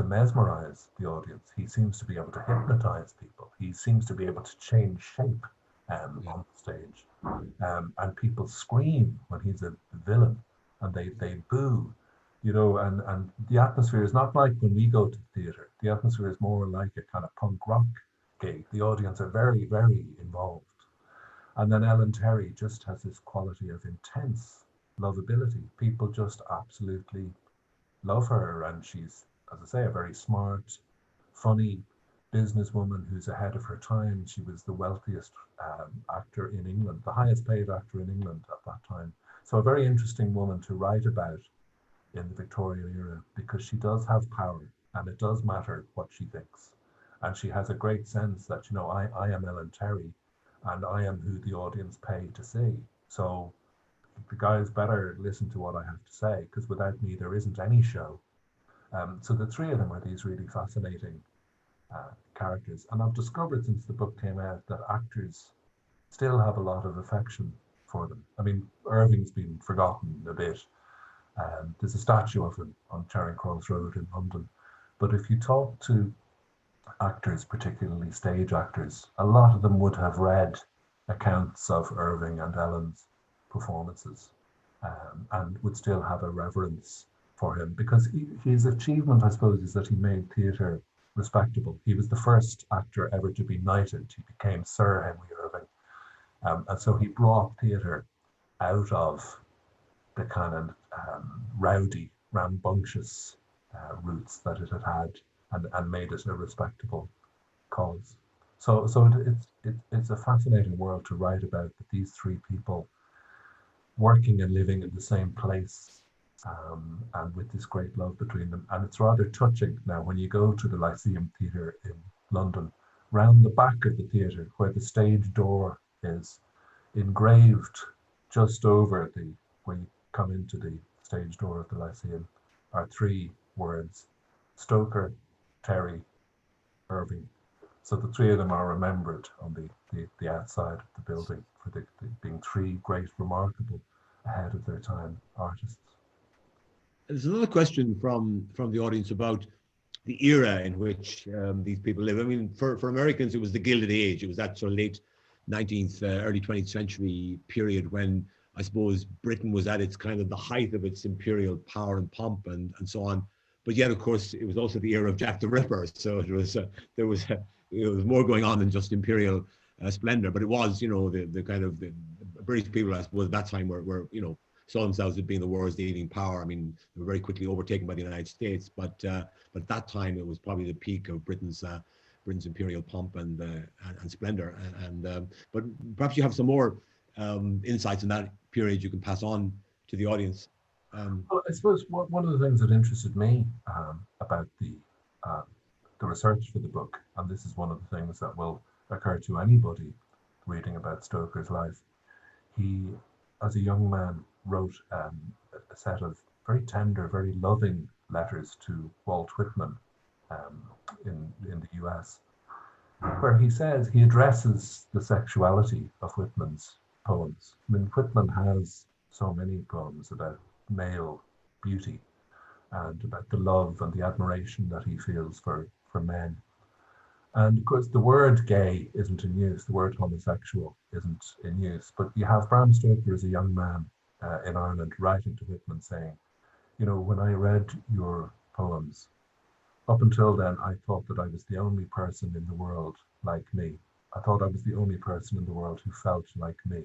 mesmerize the audience. He seems to be able to hypnotize people. He seems to be able to change shape on the stage. And people scream when he's a villain. And they boo, you know, and the atmosphere is not like when we go to the theatre. The atmosphere is more like a kind of punk rock gig. The audience are very, very involved. And then Ellen Terry just has this quality of intense lovability. People just absolutely love her. And she's, as I say, a very smart, funny businesswoman who's ahead of her time. She was the wealthiest actor in England, the highest paid actor in England at that time. So a very interesting woman to write about in the Victorian era, because she does have power and it does matter what she thinks. And she has a great sense that, you know, I am Ellen Terry and I am who the audience pay to see. So the guys better listen to what I have to say, because without me, there isn't any show. So the 3 of them are these really fascinating characters. And I've discovered since the book came out that actors still have a lot of affection for them. I mean, Irving's been forgotten a bit. There's a statue of him on Charing Cross Road in London. But if you talk to actors, particularly stage actors, a lot of them would have read accounts of Irving and Ellen's performances and would still have a reverence for him, because his achievement, I suppose, is that he made theatre respectable. He was the first actor ever to be knighted. He became Sir Henry Irving. And so he brought theatre out of the kind of rowdy, rambunctious roots that it had had, and made it a respectable cause. So it's a fascinating world to write about, that these three people working and living in the same place, and with this great love between them. And it's rather touching now when you go to the Lyceum Theatre in London, round the back of the theatre where the stage door is, engraved just over when you come into the stage door of the Lyceum, are three words: Stoker, Terry, Irving. So the three of them are remembered on the outside of the building for being three great, remarkable, ahead of their time artists. There's another question from the audience about the era in which these people live. I mean, for Americans, it was the Gilded Age. It was that sort of late 19th, early 20th century period when I suppose Britain was at its kind of the height of its imperial power and pomp and so on. But yet, of course, it was also the era of Jack the Ripper. So it was there was more going on than just imperial splendor. But it was, you know, the kind of the British people, I suppose, at that time were you know, saw themselves as being the world's leading power. I mean, they were very quickly overtaken by the United States, but at that time it was probably the peak of Britain's imperial pomp and splendor. But perhaps you have some more insights in that period you can pass on to the audience. Well, I suppose one of the things that interested me about the research for the book, and this is one of the things that will occur to anybody reading about Stoker's life, he, as a young man, wrote a set of very tender, very loving letters to Walt Whitman in the US, where he says he addresses the sexuality of Whitman's poems. I mean, Whitman has so many poems about male beauty and about the love and the admiration that he feels for men. And of course, the word gay isn't in use, the word homosexual isn't in use, but you have Bram Stoker as a young man in Ireland writing to Whitman saying, you know, when I read your poems, up until then, I thought that I was the only person in the world like me. I thought I was the only person in the world who felt like me.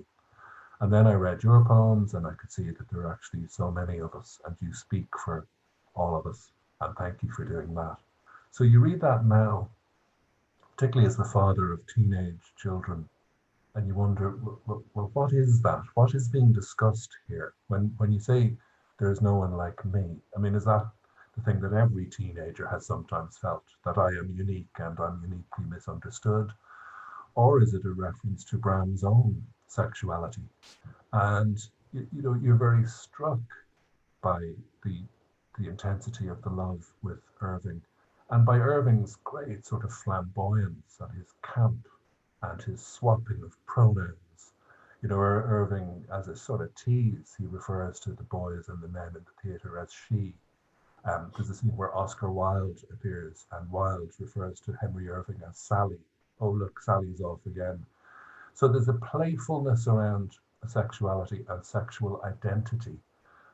And then I read your poems and I could see that there are actually so many of us, and you speak for all of us. And thank you for doing that. So you read that now, particularly as the father of teenage children, and you wonder, well, what is that? What is being discussed here? When you say there's no one like me, I mean, is that the thing that every teenager has sometimes felt, that I am unique and I'm uniquely misunderstood? Or is it a reference to Bram's own sexuality? And you know, you're very struck by the intensity of the love with Irving, and by Irving's great sort of flamboyance and his camp and his swapping of pronouns. You know, Irving, as a sort of tease, he refers to the boys and the men in the theatre as she. There's a scene where Oscar Wilde appears, and Wilde refers to Henry Irving as Sally. Oh, look, Sally's off again. So there's a playfulness around sexuality and sexual identity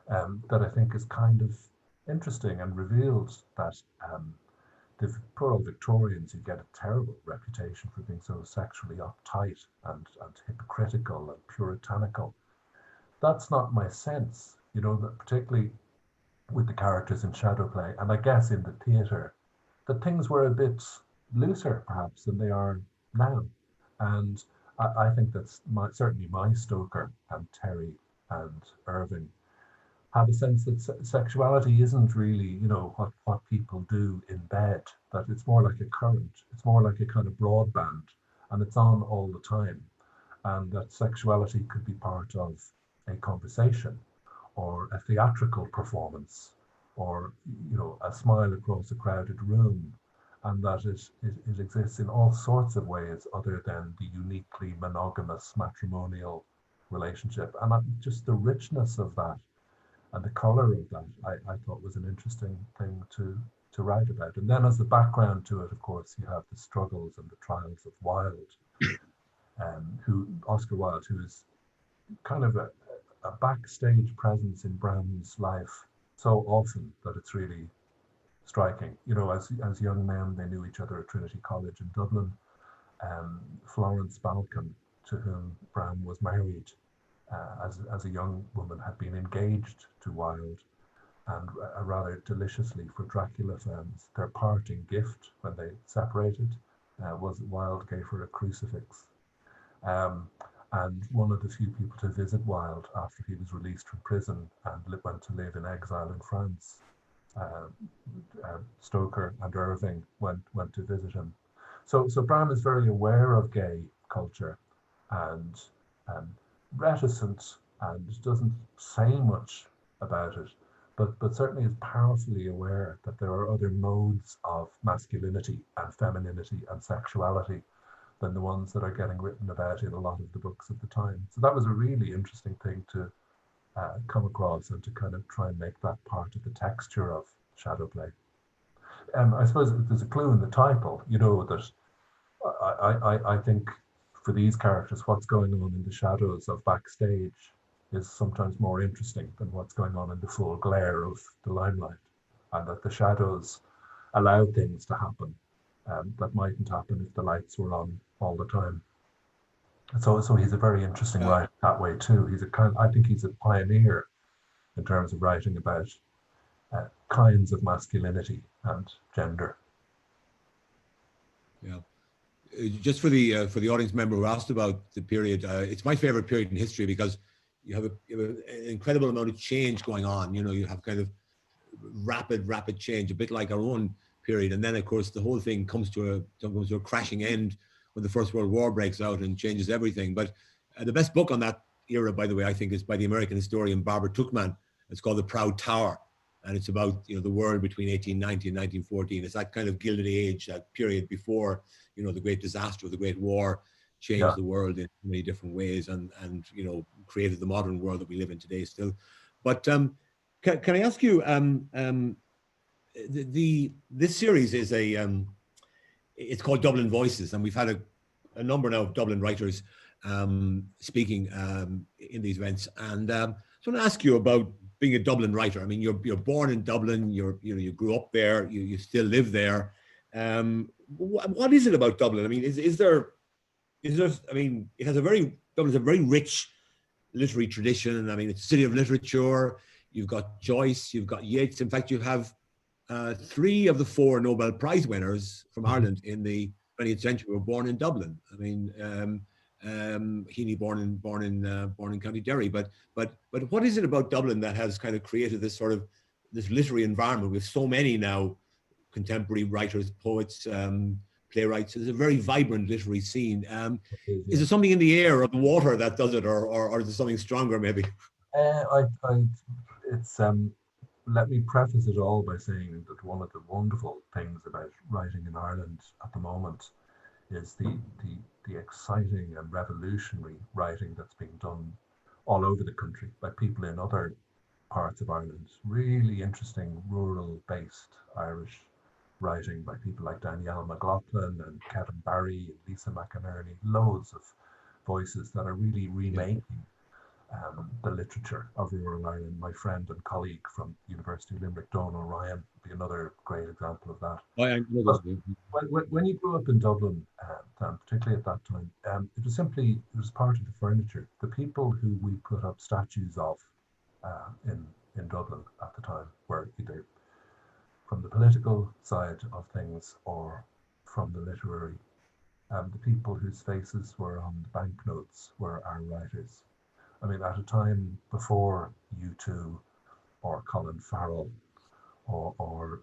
that I think is kind of interesting, and reveals that the poor old Victorians, who get a terrible reputation for being so sexually uptight and hypocritical and puritanical. That's not my sense, you know, that particularly with the characters in SHADOWPLAY, and I guess in the theatre, that things were a bit looser perhaps than they are now. And I think that's certainly my Stoker and Terry and Irving have a sense that sexuality isn't really, you know, what people do in bed, that it's more like a current, it's more like a kind of broadband, and it's on all the time. And that sexuality could be part of a conversation or a theatrical performance, or, you know, a smile across a crowded room, and that it exists in all sorts of ways other than the uniquely monogamous matrimonial relationship. And just the richness of that and the color of that, I thought was an interesting thing to write about. And then as the background to it, of course, you have the struggles and the trials of Wilde, Oscar Wilde, who is kind of a backstage presence in Bram's life so often that it's really striking. You know, as young men, they knew each other at Trinity College in Dublin. Florence Balcon, to whom Bram was married, as a young woman, had been engaged to Wilde, and rather deliciously for Dracula fans, their parting gift when they separated was that Wilde gave her a crucifix. And one of the few people to visit Wilde after he was released from prison and went to live in exile in France. Stoker and Irving went to visit him. So Bram is very aware of gay culture and reticent, and doesn't say much about it, but certainly is powerfully aware that there are other modes of masculinity and femininity and sexuality than the ones that are getting written about in a lot of the books of the time. So that was a really interesting thing to come across, and to kind of try and make that part of the texture of SHADOWPLAY. I suppose there's a clue in the title, that I think for these characters, what's going on in the shadows of backstage is sometimes more interesting than what's going on in the full glare of the limelight, and that the shadows allow things to happen that mightn't happen if the lights were on all the time. So he's a very interesting writer that way too. I think he's a pioneer in terms of writing about kinds of masculinity and gender. Yeah. Just for the audience member who asked about the period, it's my favorite period in history because you have an incredible amount of change going on. You have kind of rapid change, a bit like our own period, and then of course the whole thing comes to a crashing end when the First World War breaks out and changes everything. But the best book on that era, by the way, I think, is by the American historian Barbara Tuchman. It's called The Proud Tower, and it's about the world between 1890 and 1914. It's that kind of Gilded Age, that period before the great disaster of the Great War changed the world in many different ways, and created the modern world that we live in today still. But can I ask you, this series is it's called Dublin Voices, and we've had a number now of Dublin writers speaking in these events. And so I want to ask you about being a Dublin writer. I mean, you're born in Dublin. You grew up there. You still live there. What is it about Dublin? I mean, is there? I mean, Dublin's a very rich literary tradition. I mean, it's a city of literature. You've got Joyce. You've got Yeats. In fact, you have 3 of the 4 Nobel Prize winners from Ireland in the 20th century were born in Dublin. I mean, Heaney born in County Derry. But what is it about Dublin that has kind of created this literary environment with so many now contemporary writers, poets, playwrights? There's a very vibrant literary scene. Is there something in the air or the water that does it, or is there something stronger maybe? Let me preface it all by saying that one of the wonderful things about writing in Ireland at the moment is the exciting and revolutionary writing that's being done all over the country by people in other parts of Ireland. Really interesting rural-based Irish writing by people like Danielle McLaughlin and Kevin Barry and Lisa McInerney. Loads of voices that are really remaking the literature of rural Ireland. My friend and colleague from University of Limerick, Donal Ryan, would be another great example of that. When you grew up in Dublin, particularly at that time, it was part of the furniture. The people who we put up statues of in Dublin at the time were either from the political side of things or from the literary. The people whose faces were on the banknotes were our writers. I mean, at a time before U2 or Colin Farrell or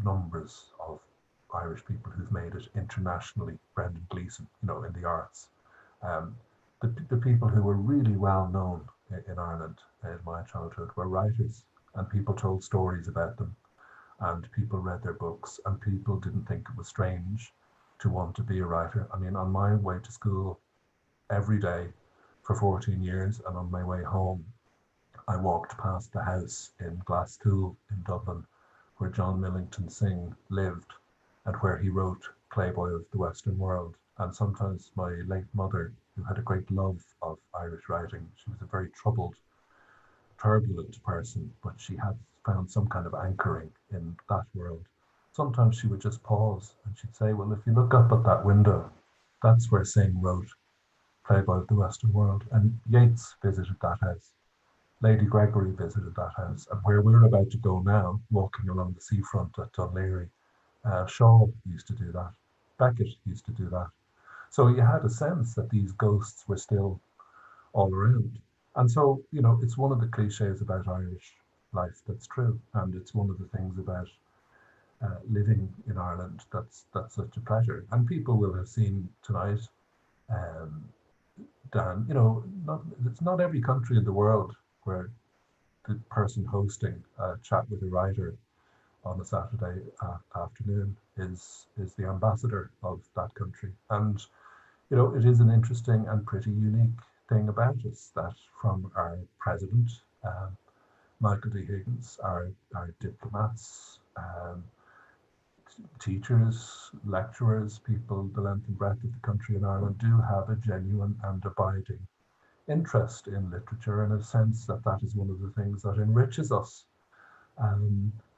numbers of Irish people who've made it internationally, Brendan Gleeson, in the arts. The people who were really well known in Ireland in my childhood were writers, and people told stories about them, and people read their books, and people didn't think it was strange to want to be a writer. I mean, on my way to school every day for 14 years, and on my way home, I walked past the house in Glasgow in Dublin where John Millington Synge lived and where he wrote Playboy of the Western World. And sometimes my late mother, who had a great love of Irish writing, she was a very troubled, turbulent person, but she had found some kind of anchoring in that world. Sometimes she would just pause and she'd say, well, if you look up at that window, that's where Synge wrote playboy of the Western world. And Yeats visited that house. Lady Gregory visited that house. And where we're about to go now, walking along the seafront at Dunleary, Shaw used to do that. Beckett used to do that. So you had a sense that these ghosts were still all around. And so, you know, it's one of the cliches about Irish life that's true. And it's one of the things about living in Ireland that's such a pleasure. And people will have seen tonight, Dan, you know, it's not every country in the world where the person hosting a chat with a writer on a Saturday afternoon is the ambassador of that country. And, you know, it is an interesting and pretty unique thing about us that from our president, Michael D. Higgins, our diplomats, teachers, lecturers, people the length and breadth of the country in Ireland do have a genuine and abiding interest in literature, and a sense that that is one of the things that enriches us.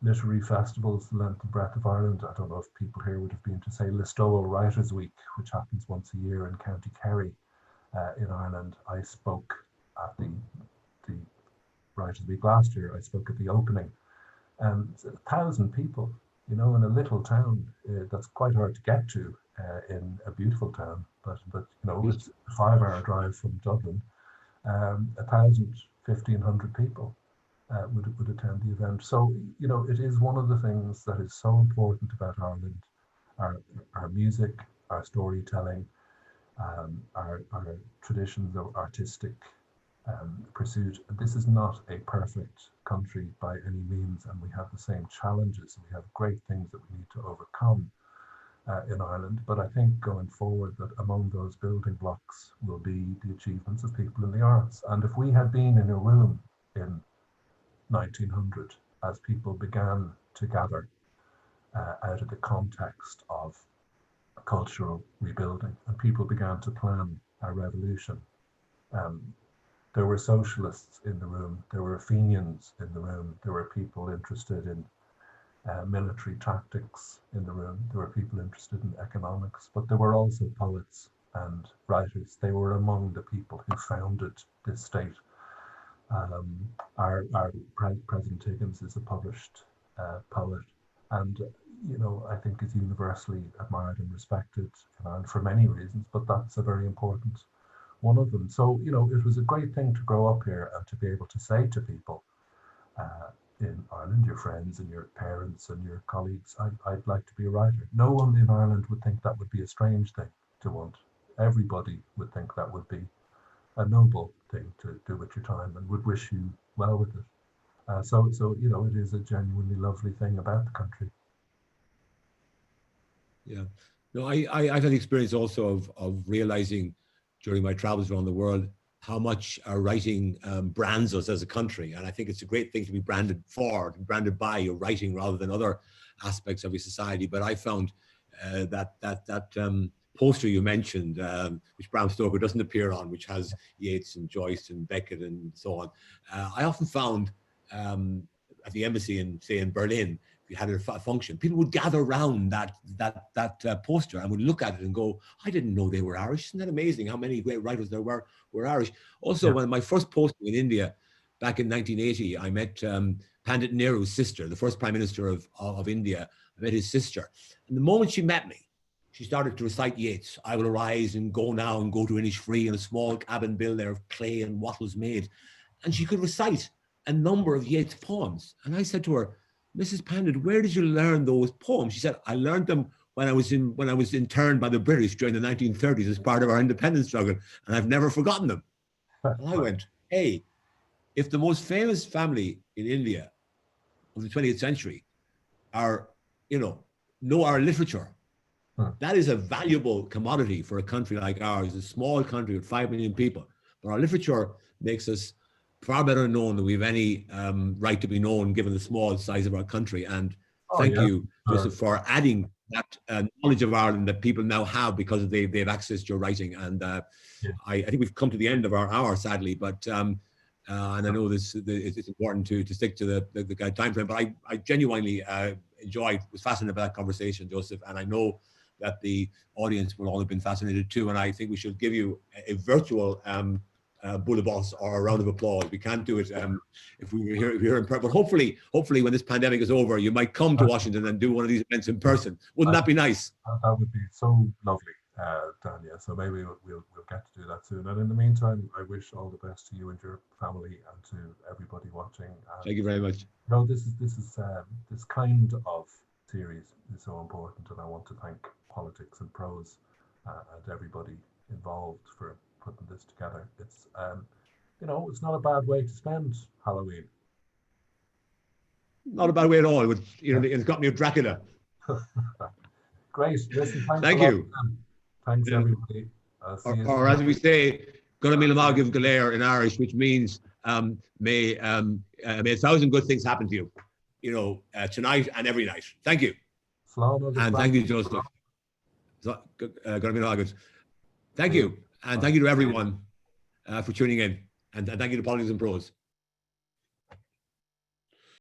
Literary festivals the length and breadth of Ireland. I don't know if people here would have been to, say, Listowel Writers' Week, which happens once a year in County Kerry in Ireland. I spoke at the Writers' Week last year. I spoke at the opening, and 1,000 people, you know, in a little town that's quite hard to get to in a beautiful town, but you know, it's a 5-hour drive from Dublin. 1,000, 1,500 people would attend the event. So, you know, it is one of the things that is so important about Ireland, our music, our storytelling, our traditions of artistic pursuit. This is not a perfect country by any means, and we have the same challenges. We have great things that we need to overcome in Ireland, but I think going forward that among those building blocks will be the achievements of people in the arts. And if we had been in a room in 1900 as people began to gather out of the context of cultural rebuilding, and people began to plan a revolution, there were socialists in the room, there were Fenians in the room, there were people interested in military tactics in the room, there were people interested in economics, but there were also poets and writers. They were among the people who founded this state. Our President Higgins is a published poet, and you know, I think is universally admired and respected for many reasons, but that's a very important one of them. So, you know, it was a great thing to grow up here and to be able to say to people in Ireland, your friends and your parents and your colleagues, I'd like to be a writer. No one in Ireland would think that would be a strange thing to want. Everybody would think that would be a noble thing to do with your time and would wish you well with it. So you know, it is a genuinely lovely thing about the country. Yeah, no, I've had the experience also of realizing during my travels around the world how much our writing brands us as a country. And I think it's a great thing to be branded for, branded by your writing rather than other aspects of your society. But I found that poster you mentioned, which Bram Stoker doesn't appear on, which has Yeats and Joyce and Beckett and so on. I often found at the embassy in Berlin, if you had a function, people would gather around that poster and would look at it and go, I didn't know they were Irish. Isn't that amazing how many great writers there were Irish? Also, when my first posting in India back in 1980, I met Pandit Nehru's sister, the first Prime Minister of India. I met his sister. And the moment she met me, she started to recite Yeats. I will arise and go now and go to Innisfree in a small cabin built there of clay and wattles made. And she could recite a number of Yeats poems. And I said to her, Mrs. Pandit, where did you learn those poems? She said, I learned them when I was interned by the British during the 1930s as part of our independence struggle, and I've never forgotten them. And I went, hey, if the most famous family in India of the 20th century know our literature, that is a valuable commodity for a country like ours, a small country with 5 million people. But our literature makes us far better known than we have any right to be known given the small size of our country. And thank you, Joseph, for adding that knowledge of Ireland that people now have because they've accessed your writing. And I think we've come to the end of our hour, sadly, but and I know it's important to stick to the time frame, but I genuinely was fascinated by that conversation, Joseph, and I know that the audience will all have been fascinated too. And I think we should give you a virtual boule de boss or a round of applause. We can't do it if we were here in person. But hopefully when this pandemic is over, you might come to Washington and do one of these events in person. Wouldn't that be nice? That would be so lovely, Dania. So maybe we'll get to do that soon. And in the meantime, I wish all the best to you and your family and to everybody watching. Thank you very much. No, this kind of series is so important, and I want to thank Politics and Prose and everybody involved for putting this together. It's it's not a bad way to spend Halloween. Not a bad way at all. It's got me a Dracula. Great. Listen, thank you. Thanks everybody. Or as we say, Gonna Mila Magiv Galer in Irish, which means may 1,000 good things happen to you, tonight and every night. Thank you. And thank you, Joseph. Gonna Mila Magiv. Thank you. And thank you to everyone for tuning in. And thank you to Politics and Prose.